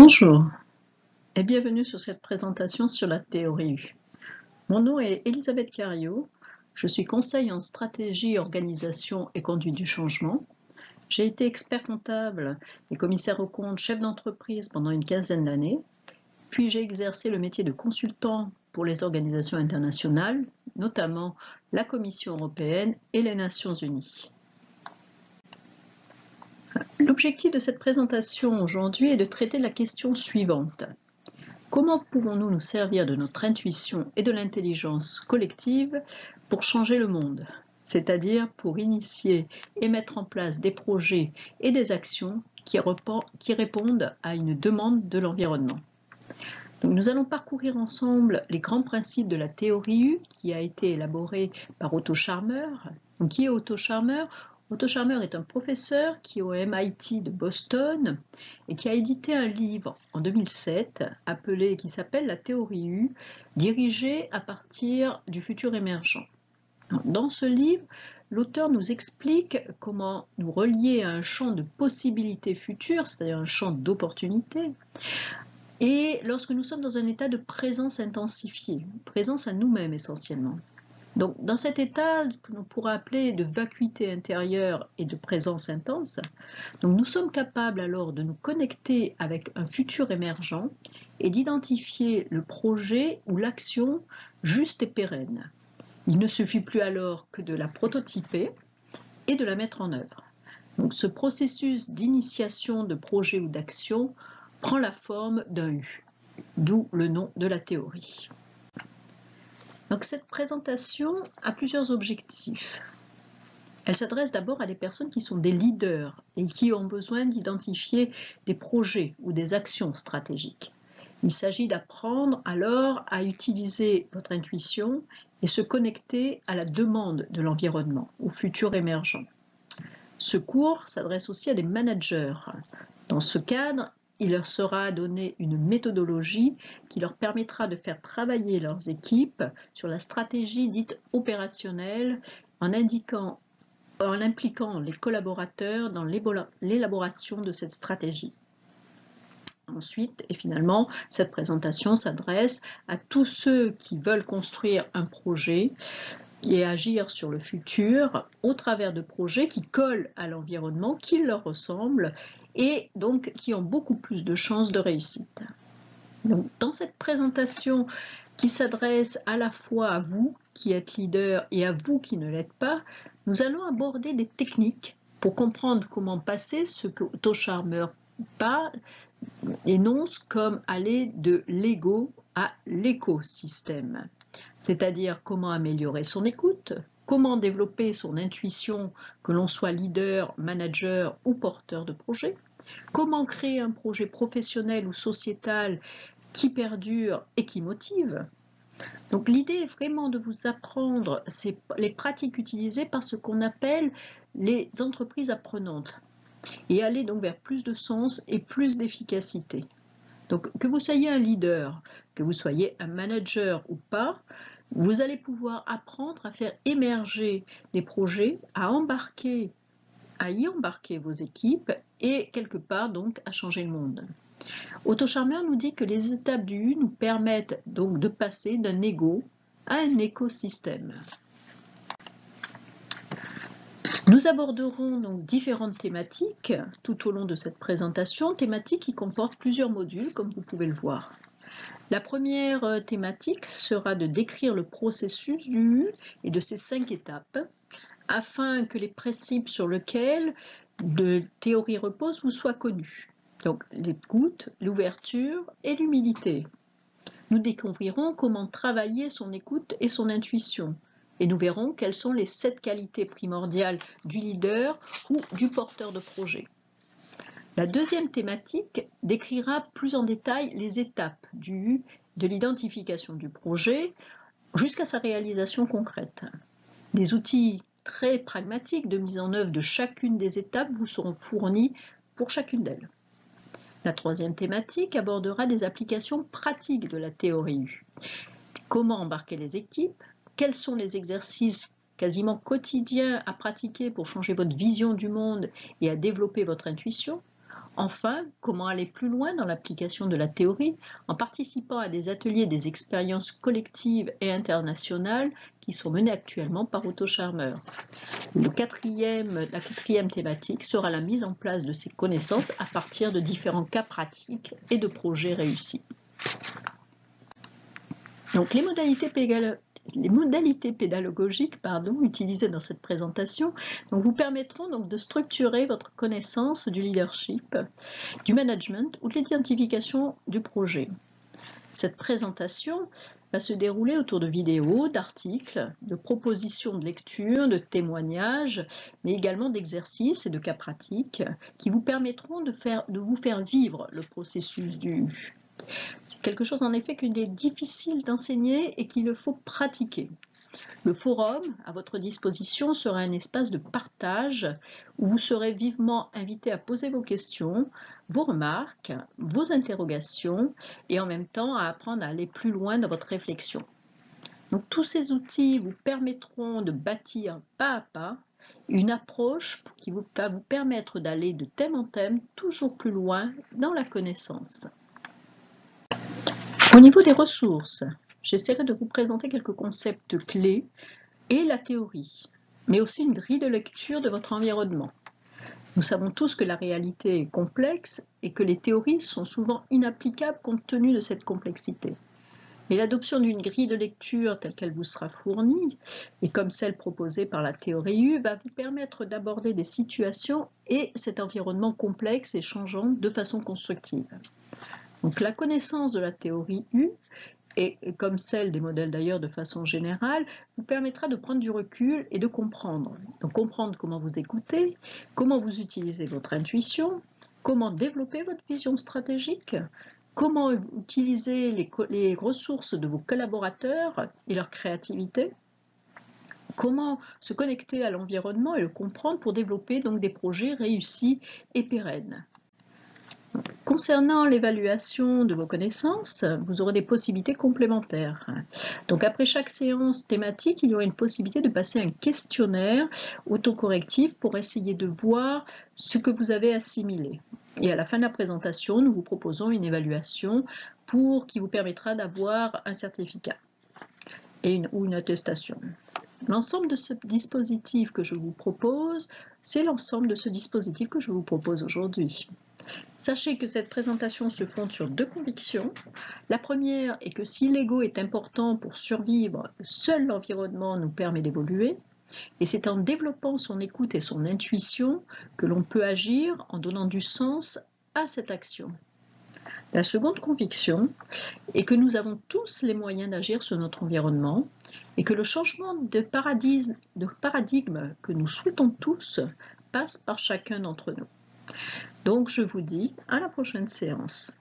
Bonjour et bienvenue sur cette présentation sur la théorie U. Mon nom est Elisabeth Cariot, je suis conseil en stratégie, organisation et conduite du changement. J'ai été expert comptable et commissaire aux comptes, chef d'entreprise pendant une quinzaine d'années, puis j'ai exercé le métier de consultant pour les organisations internationales, notamment la Commission européenne et les Nations unies. L'objectif de cette présentation aujourd'hui est de traiter la question suivante. Comment pouvons-nous nous servir de notre intuition et de l'intelligence collective pour changer le monde, c'est-à-dire pour initier et mettre en place des projets et des actions qui répondent à une demande de l'environnement. Donc, nous allons parcourir ensemble les grands principes de la théorie U qui a été élaborée par Otto Scharmer. Donc, qui est Otto Scharmer ? Otto Scharmer est un professeur qui est au MIT de Boston et qui a édité un livre en 2007 qui s'appelle La théorie U, dirigée à partir du futur émergent. Dans ce livre, l'auteur nous explique comment nous relier à un champ de possibilités futures, c'est-à-dire un champ d'opportunités, et lorsque nous sommes dans un état de présence intensifiée, présence à nous-mêmes essentiellement. Donc, dans cet état que l'on pourra appeler de vacuité intérieure et de présence intense, donc nous sommes capables alors de nous connecter avec un futur émergent et d'identifier le projet ou l'action juste et pérenne. Il ne suffit plus alors que de la prototyper et de la mettre en œuvre. Donc, ce processus d'initiation de projet ou d'action prend la forme d'un U, d'où le nom de la théorie. Donc cette présentation a plusieurs objectifs. Elle s'adresse d'abord à des personnes qui sont des leaders et qui ont besoin d'identifier des projets ou des actions stratégiques. Il s'agit d'apprendre alors à utiliser votre intuition et se connecter à la demande de l'environnement, au futur émergent. Ce cours s'adresse aussi à des managers. Dans ce cadre, il leur sera donné une méthodologie qui leur permettra de faire travailler leurs équipes sur la stratégie dite opérationnelle en impliquant les collaborateurs dans l'élaboration de cette stratégie. Ensuite, et finalement, cette présentation s'adresse à tous ceux qui veulent construire un projet et agir sur le futur au travers de projets qui collent à l'environnement, qui leur ressemblent et donc qui ont beaucoup plus de chances de réussite. Donc, dans cette présentation qui s'adresse à la fois à vous qui êtes leader et à vous qui ne l'êtes pas, nous allons aborder des techniques pour comprendre comment passer ce que Otto Scharmer énonce comme aller de l'ego à l'écosystème, c'est-à-dire comment améliorer son écoute, comment développer son intuition, que l'on soit leader, manager ou porteur de projet, comment créer un projet professionnel ou sociétal qui perdure et qui motive. Donc l'idée est vraiment de vous apprendre les pratiques utilisées par ce qu'on appelle les entreprises apprenantes et aller donc vers plus de sens et plus d'efficacité. Donc que vous soyez un leader, que vous soyez un manager ou pas, vous allez pouvoir apprendre à faire émerger des projets, à y embarquer vos équipes et quelque part donc à changer le monde. Otto Scharmer nous dit que les étapes du U nous permettent donc de passer d'un ego à un écosystème. Nous aborderons donc différentes thématiques tout au long de cette présentation, thématiques qui comportent plusieurs modules comme vous pouvez le voir. La première thématique sera de décrire le processus du U et de ses 5 étapes afin que les principes sur lesquels de théorie repose vous soient connus. Donc l'écoute, l'ouverture et l'humilité. Nous découvrirons comment travailler son écoute et son intuition. Et nous verrons quelles sont les 7 qualités primordiales du leader ou du porteur de projet. La deuxième thématique décrira plus en détail les étapes de l'identification du projet jusqu'à sa réalisation concrète. Des outils très pragmatiques de mise en œuvre de chacune des étapes vous seront fournis pour chacune d'elles. La troisième thématique abordera des applications pratiques de la théorie U. Comment embarquer les équipes? Quels sont les exercices quasiment quotidiens à pratiquer pour changer votre vision du monde et à développer votre intuition? Enfin, comment aller plus loin dans l'application de la théorie en participant à des ateliers des expériences collectives et internationales qui sont menées actuellement par AutoCharmeur. La quatrième thématique sera la mise en place de ces connaissances à partir de différents cas pratiques et de projets réussis. Donc, les modalités pédagogiques utilisées dans cette présentation vous permettront donc de structurer votre connaissance du leadership, du management ou de l'identification du projet. Cette présentation va se dérouler autour de vidéos, d'articles, de propositions de lecture, de témoignages, mais également d'exercices et de cas pratiques qui vous permettront de vous faire vivre le processus du U. C'est quelque chose en effet qu'il est difficile d'enseigner et qu'il faut pratiquer. Le forum à votre disposition sera un espace de partage où vous serez vivement invité à poser vos questions, vos remarques, vos interrogations et en même temps à apprendre à aller plus loin dans votre réflexion. Donc, tous ces outils vous permettront de bâtir pas à pas une approche qui va vous permettre d'aller de thème en thème toujours plus loin dans la connaissance. Au niveau des ressources, j'essaierai de vous présenter quelques concepts clés et la théorie, mais aussi une grille de lecture de votre environnement. Nous savons tous que la réalité est complexe et que les théories sont souvent inapplicables compte tenu de cette complexité. Mais l'adoption d'une grille de lecture telle qu'elle vous sera fournie, et comme celle proposée par la théorie U, va vous permettre d'aborder des situations et cet environnement complexe et changeant de façon constructive. Donc la connaissance de la théorie U, et comme celle des modèles d'ailleurs de façon générale, vous permettra de prendre du recul et de comprendre. Donc comprendre comment vous écoutez, comment vous utilisez votre intuition, comment développer votre vision stratégique, comment utiliser les ressources de vos collaborateurs et leur créativité, comment se connecter à l'environnement et le comprendre pour développer donc des projets réussis et pérennes. Concernant l'évaluation de vos connaissances, vous aurez des possibilités complémentaires. Donc après chaque séance thématique, il y aura une possibilité de passer un questionnaire autocorrectif pour essayer de voir ce que vous avez assimilé. Et à la fin de la présentation, nous vous proposons une évaluation qui vous permettra d'avoir un certificat ou une attestation. L'ensemble de ce dispositif que je vous propose, c'est l'ensemble de ce dispositif que je vous propose aujourd'hui. Sachez que cette présentation se fonde sur deux convictions. La première est que si l'ego est important pour survivre, seul l'environnement nous permet d'évoluer. Et c'est en développant son écoute et son intuition que l'on peut agir en donnant du sens à cette action. La seconde conviction est que nous avons tous les moyens d'agir sur notre environnement et que le changement de paradigme que nous souhaitons tous passe par chacun d'entre nous. Donc je vous dis à la prochaine séance.